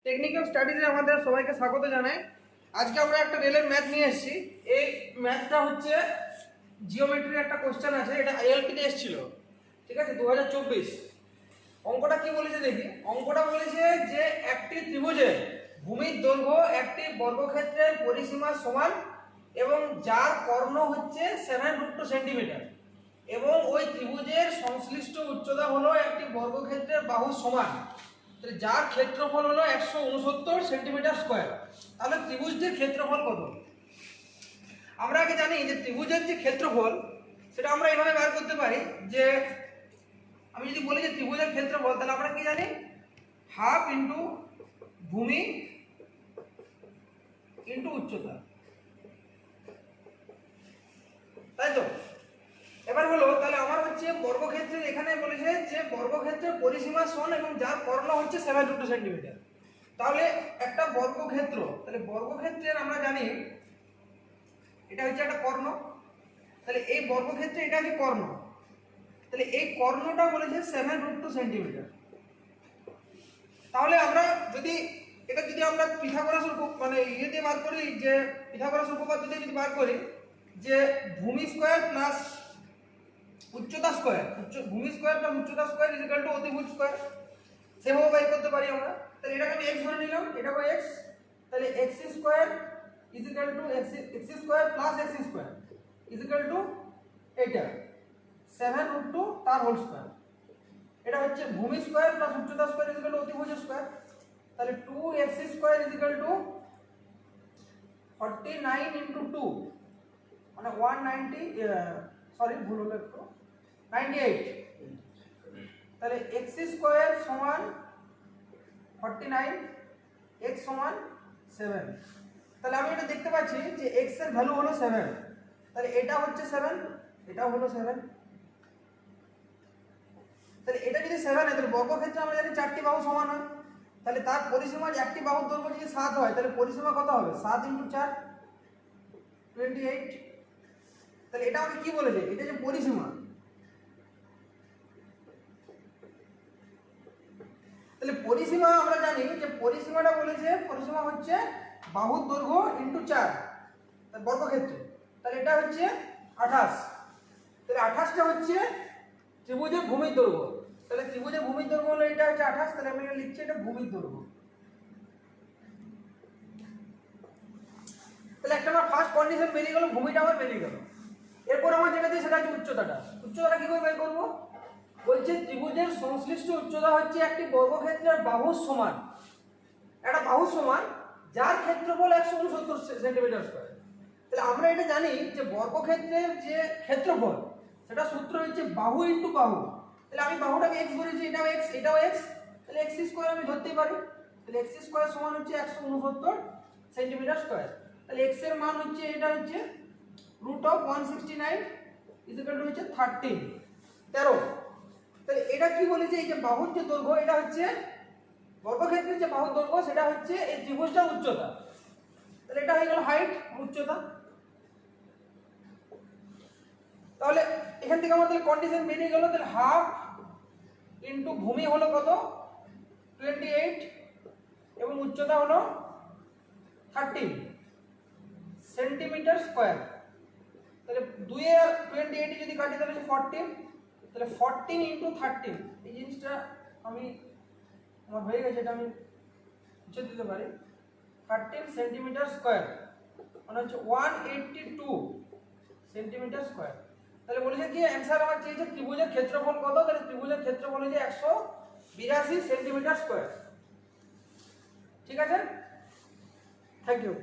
Technical স্টাডিজে আমাদের সবাইকে স্বাগত জানাই। আজকে আমরা একটা রেলের ম্যাথ নিয়ে এসেছি। এই ম্যাথটা হচ্ছে জিওমেট্রির একটা কোশ্চেন আছে, এটা আইএলটিতে এসেছিল, ঠিক আছে, 2024। অঙ্কটা কি বলেছে দেখি। অঙ্কটা বলেছে যে একটি ত্রিভুজের ভূমির দৈর্ঘ্য একটি বর্গক্ষেত্রের পরিসীমার সমান এবং যার কর্ণ হচ্ছে 7√2 সেন্টিমিটার এবং ওই ত্রিভুজের সংশ্লিষ্ট উচ্চতা হলো একটি বর্গক্ষেত্রের বাহুর সমান, যার ক্ষেত্রফল হলো 169 সেন্টিমিটার স্কোয়ার। তাহলে ত্রিভুজটির ক্ষেত্রফল কত? আমরা আগে জানি যে ত্রিভুজের যে ক্ষেত্রফল সেটা আমরা এভাবে বার করতে পারি যে আমি যদি বলি যে ত্রিভুজের ক্ষেত্রফল, তাহলে আমরা কি জানি, হাফ ইন্টু ভূমি ইন্টু উচ্চতা, তাই তো? এবার হলো তাহলে আমার হচ্ছে বর্গক্ষেত্রের, এখানে বলেছে যে বর্গক্ষেত্রের পরিসীমা সমান এবং যার কর্ণ হচ্ছে 7√2 সেন্টিমিটার। তাহলে একটা বর্গক্ষেত্র, তাহলে বর্গক্ষেত্রের আমরা জানি এটা হচ্ছে একটা কর্ণ, তাহলে এই বর্গক্ষেত্রে এটা হচ্ছে কর্ণ, তাহলে এই কর্ণটা বলেছে 7√2 সেন্টিমিটার। তাহলে আমরা যদি এটা যদি আমরা পিথাগোরাস মানে ইয়ে দিয়ে বার করি, যে পিথাগোরাস উপপাদ্য দিয়ে যদি বার করি যে ভূমি স্কয়ার প্লাস উচ্চতা স্কয়ার, ভূমি স্কয়ার প্লাস উচ্চতা স্কয়ার ইজ ইকুয়াল টু অতিভুজ স্কয়ার, সেভাবে বের করতে পারি আমরা। তাহলে এটাকে আমি x ধরে নিলাম, এটাকে x, তাহলে x square is equal to x square plus x square is equal to এটা 7√2 তার হোল স্কয়ার। এটা হচ্ছে ভূমি স্কয়ার প্লাস উচ্চতা স্কয়ার ইজ ইকুয়াল টু অতিভুজ স্কয়ার। তাহলে 2x square is equal to 49 into 2 মানে 190, সরি ভুল হলো একটু, 98। তাহলে x স্কয়ার সমান 49, x সমান 7। তাহলে আমি এটা দেখতে পাচ্ছি যে x এর ভ্যালু হলো 7, তাহলে এটা হচ্ছে 7, এটাও হলো 7। তাহলে এটা যদি 7 হয় তাহলে বর্গক্ষেত্রে আমরা জানি 4টি বাহু সমান হয়, তাহলে তার পরিসীমার একটি বাহুর দৈর্ঘ্য যদি 7 হয় তাহলে পরিসীমা কত হবে? 7 × 4 28। তাহলে এটা আমাকে কি বলেছে? এটা যে পরিসীমা, তাহলে পরিসীমা আমরা জানি যে পরিসীমাটা বলেছে, পরিসীমা হচ্ছে বাহুর দৈর্ঘ্য ইন্টু 4 বর্গক্ষেত্রে, তাহলে এটা হচ্ছে 28। তাহলে 28টা হচ্ছে ত্রিভুজের ভূমির দৈর্ঘ্য। তাহলে ত্রিভুজের ভূমির দৈর্ঘ্য হলো এটা হচ্ছে 28, তাহলে আমি এটা লিখছি, এটা ভূমির দৈর্ঘ্য। তাহলে একটা আমার ফার্স্ট কন্ডিশন বেরিয়ে গেল, ভূমিটা আমার বেরিয়ে গেল। এরপর আমার যেটা দিয়ে সেটা হচ্ছে উচ্চতাটা। উচ্চতাটা কি করে বের করবো? বলছে ত্রিভুজের সংশ্লিষ্ট উচ্চতা হচ্ছে একটি বর্গক্ষেত্রের বাহুর সমান, একটা বাহুর সমান যার ক্ষেত্রফল 169 সেন্টিমিটার স্কয়ার। তাহলে আমরা এটা জানি যে বর্গক্ষেত্রের যে ক্ষেত্রফল সেটা সূত্র হচ্ছে বাহু ইন্টু বাহু। তাহলে আমি বাহুটাকে x ধরেছি, এটাও x, এটাও x, তাহলে x স্কয়ার আমি ধরতেই পারি। তাহলে x স্কয়ার সমান হচ্ছে 169 সেন্টিমিটার স্কয়ার। তাহলে x এর মান হচ্ছে, এটা হচ্ছে √169 ইজ ইকুয়াল টু হচ্ছে 13। তাহলে এটা কি বলেছে, এই যে বাহুর যে দৈর্ঘ্য, এটা হচ্ছে বর্গক্ষেত্রের যে বাহুর দৈর্ঘ্য সেটা হচ্ছে এই ত্রিভুজটার উচ্চতা। তাহলে এটা হয়ে গেল হাইট, উচ্চতা। তাহলে এখান থেকে আমাদের কন্ডিশন বেরিয়ে গেল, তাহলে হাফ ইন্টু ভূমি হলো কত? 28 এবং উচ্চতা হলো 13 সেন্টিমিটার স্কয়ার। তাহলে 2 আর 28 যদি কাটি তাহলে 14, তাহলে 14 ইন্টু 13, এই জিনিসটা আমি আমার হয়ে গেছে, এটা আমি মুছে দিতে পারি। 13 সেন্টিমিটার স্কয়ার মানে হচ্ছে 182 সেন্টিমিটার স্কয়ার। তাহলে বলেছে কি অ্যান্সার আমার চেয়েছে ত্রিভুজের ক্ষেত্রফল কত? তাহলে ত্রিভুজের ক্ষেত্রফল হচ্ছে 182 সেন্টিমিটার স্কয়ার। ঠিক আছে, থ্যাংক ইউ।